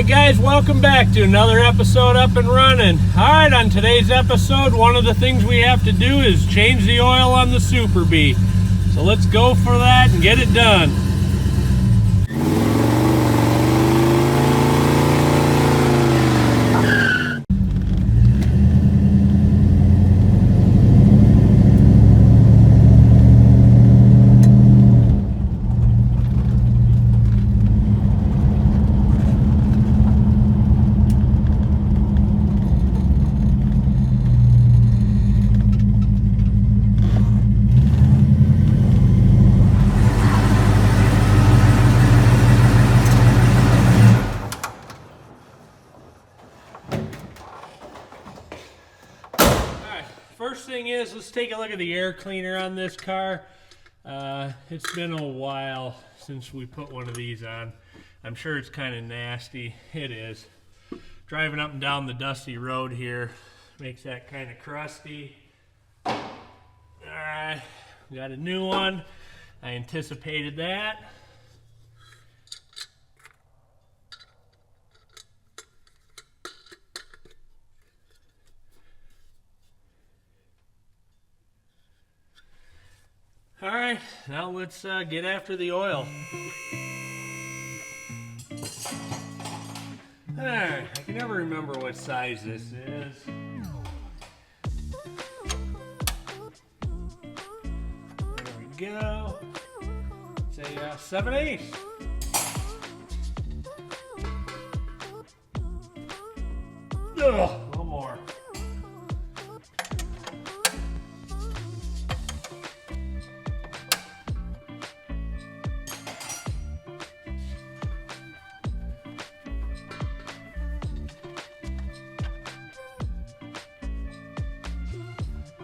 Alright guys, welcome back to another episode Up and Running. Alright, on today's episode, one of the things we have to do is change the oil on the Super Bee. So let's go for that and get it done. First thing is, let's take a look at the air cleaner on this car. It's been a while since we put one of these on. I'm sure it's kind of nasty. It is. Driving up and down the dusty road here makes that kind of crusty. Alright, we got a new one. I anticipated that. Alright, now let's get after the oil. Alright, I can never remember what size this is. There we go. It's a 7/8. Ugh, a little more.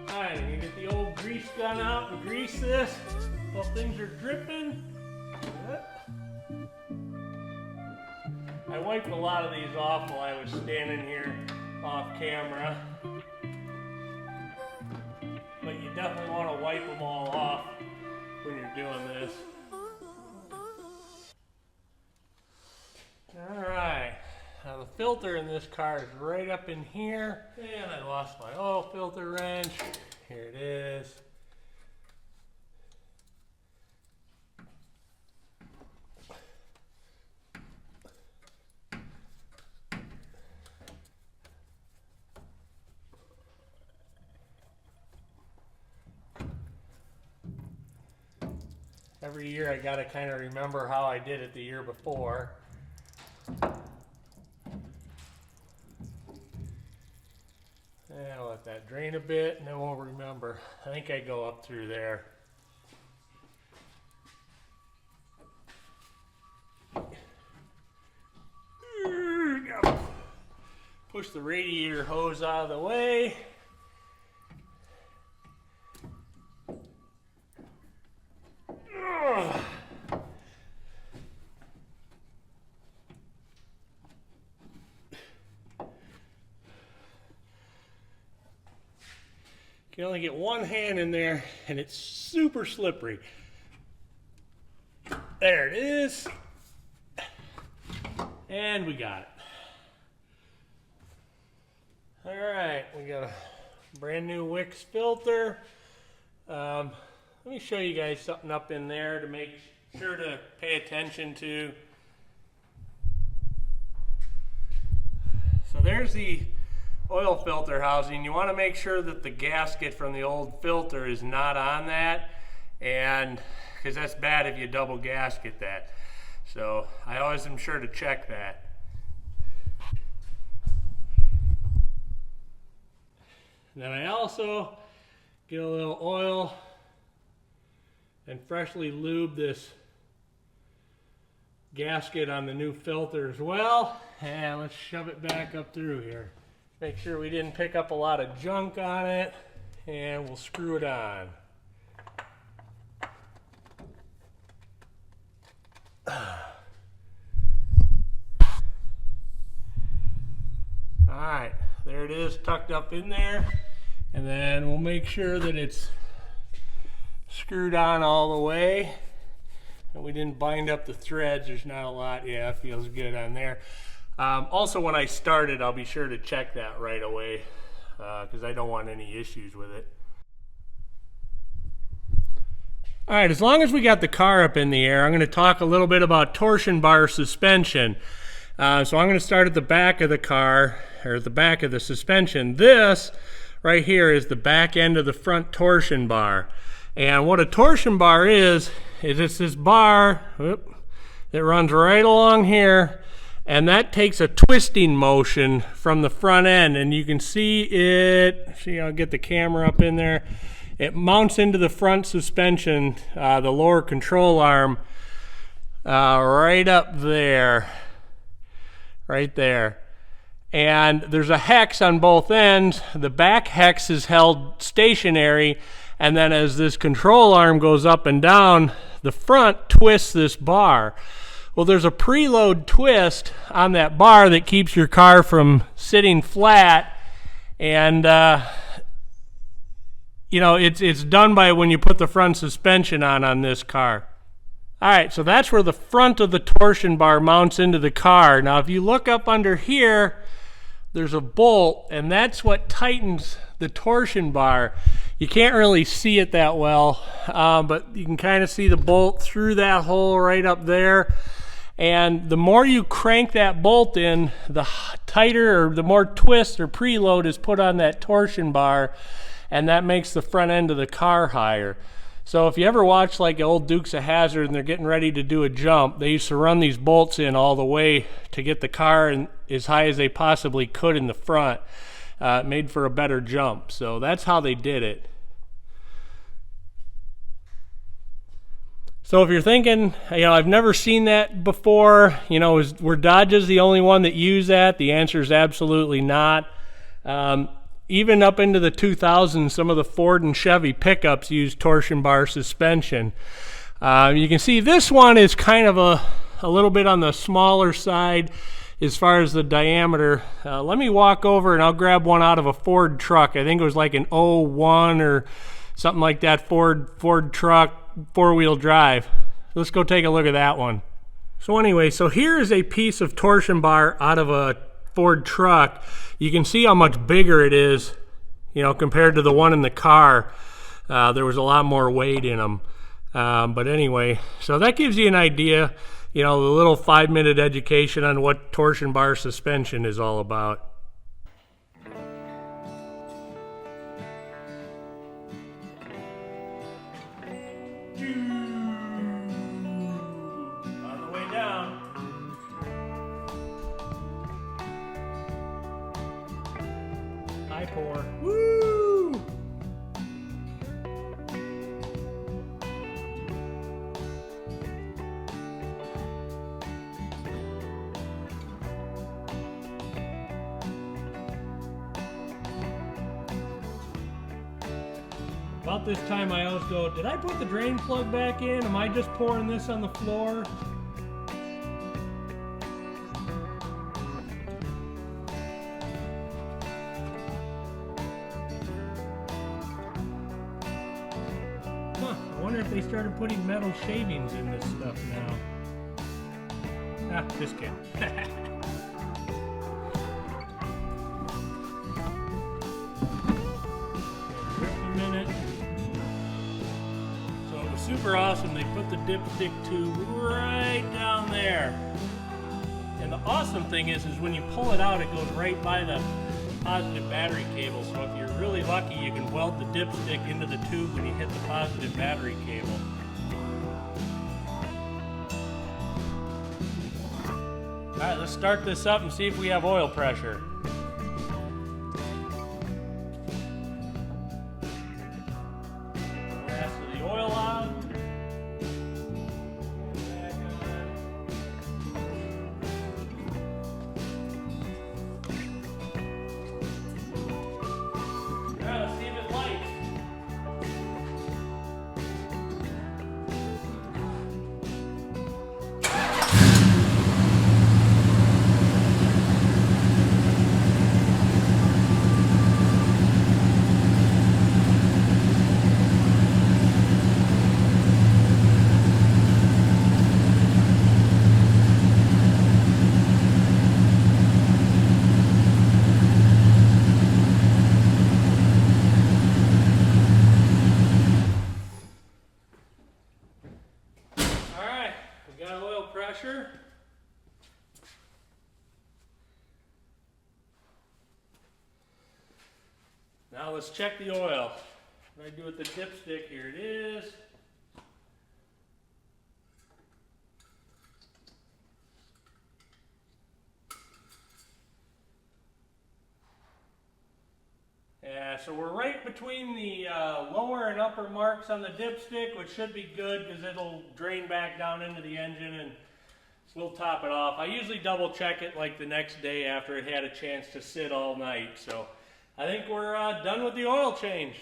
Alright, I'm going to get the old grease gun out and grease this while things are dripping. I wiped a lot of these off while I was standing here off camera. But you definitely want to wipe them all off when you're doing this. Alright. Now the filter in this car is right up in here, and I lost my oil filter wrench. Here it is. Every year I gotta kind of remember how I did it the year before. And I'll let that drain a bit and then we'll remember. I think I go up through there. Push the radiator hose out of the way. You can only get one hand in there and it's super slippery. There it is. And we got it. Alright, we got a brand new Wix filter. Let me show you guys something up in there to make sure to pay attention to. So there's the oil filter housing. You want to make sure that the gasket from the old filter is not on that, and because that's bad if you double gasket that. So I always am sure to check that. Then I also get a little oil and freshly lube this gasket on the new filter as well. And let's shove it back up through here. Make sure we didn't pick up a lot of junk on it, and we'll screw it on. Alright, there it is, tucked up in there. And then we'll make sure that it's screwed on all the way. And we didn't bind up the threads. There's not a lot. Yeah, it feels good on there. Also, when I start it, I'll be sure to check that right away because I don't want any issues with it. All right, as long as we got the car up in the air, I'm going to talk a little bit about torsion bar suspension. So I'm going to start at the back of the car, or at the back of the suspension. This right here is the back end of the front torsion bar. And what a torsion bar is it's this bar that runs right along here, and that takes a twisting motion from the front end. And you can see it, I'll get the camera up in there. It mounts into the front suspension, the lower control arm, right up there, right there. And there's a hex on both ends. The back hex is held stationary, and then as this control arm goes up and down, the front twists this bar. Well, there's a preload twist on that bar that keeps your car from sitting flat, and it's done by when you put the front suspension on this car. All right, so that's where the front of the torsion bar mounts into the car. Now, if you look up under here, there's a bolt, and that's what tightens the torsion bar. You can't really see it that well, but you can kind of see the bolt through that hole right up there. And the more you crank that bolt in, the tighter or the more twist or preload is put on that torsion bar, and that makes the front end of the car higher. So if you ever watch like old Dukes of Hazzard and they're getting ready to do a jump, they used to run these bolts in all the way to get the car in as high as they possibly could in the front. It made for a better jump. So that's how they did it. So if you're thinking, I've never seen that before, were Dodges the only one that used that? The answer is absolutely not. Even up into the 2000s, some of the Ford and Chevy pickups used torsion bar suspension. You can see this one is kind of a little bit on the smaller side as far as the diameter. Let me walk over and I'll grab one out of a Ford truck. I think it was like an 01 or something like that, Ford truck, four-wheel drive. Let's go take a look at that one. So anyway, here is a piece of torsion bar out of a Ford truck. You can see how much bigger it is, compared to the one in the car. There was a lot more weight in them. But anyway, so that gives you an idea, the little 5-minute education on what torsion bar suspension is all about. On the way down. High pour. Woo! About this time I always go, did I put the drain plug back in? Am I just pouring this on the floor? I wonder if they started putting metal shavings in this stuff now. Just kidding. So it was super awesome. They put the dipstick tube right down there. And the awesome thing is when you pull it out, it goes right by the positive battery cable. So if you're really lucky, you can weld the dipstick into the tube when you hit the positive battery cable. All right, let's start this up and see if we have oil pressure. Rest of the oil on. Let's see if it lights. oil pressure. Now let's check the oil. What I do with the dipstick, here it is. Yeah, so we're right between the lower and upper marks on the dipstick, which should be good because it'll drain back down into the engine and we'll top it off. I usually double check it like the next day after it had a chance to sit all night. So I think we're done with the oil change.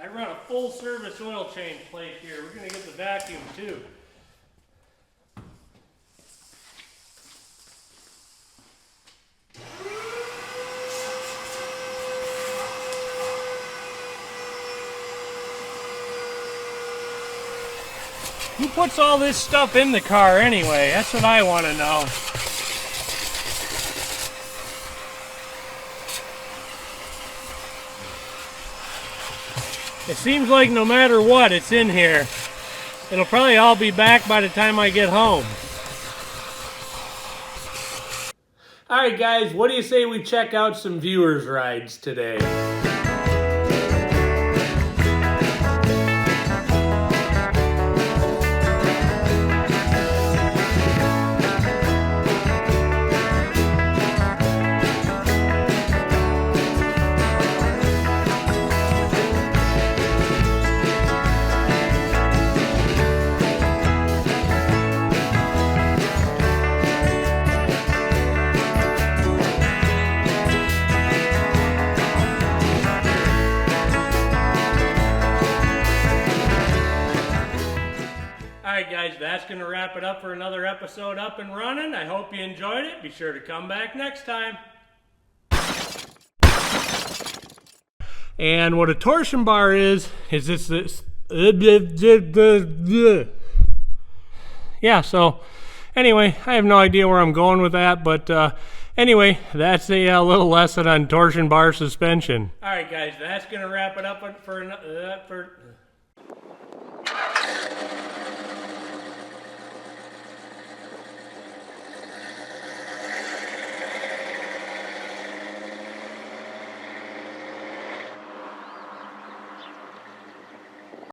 I run a full service oil change plate here. We're going to get the vacuum too. Who puts all this stuff in the car anyway? That's what I want to know. It seems like no matter what, it's in here. It'll probably all be back by the time I get home. Alright guys, what do you say we check out some viewers' rides today? Alright guys, that's going to wrap it up for another episode Up and Running. I hope you enjoyed it. Be sure to come back next time. And what a torsion bar is this. Yeah, so anyway, I have no idea where I'm going with that, but anyway, that's a little lesson on torsion bar suspension. Alright guys, that's going to wrap it up for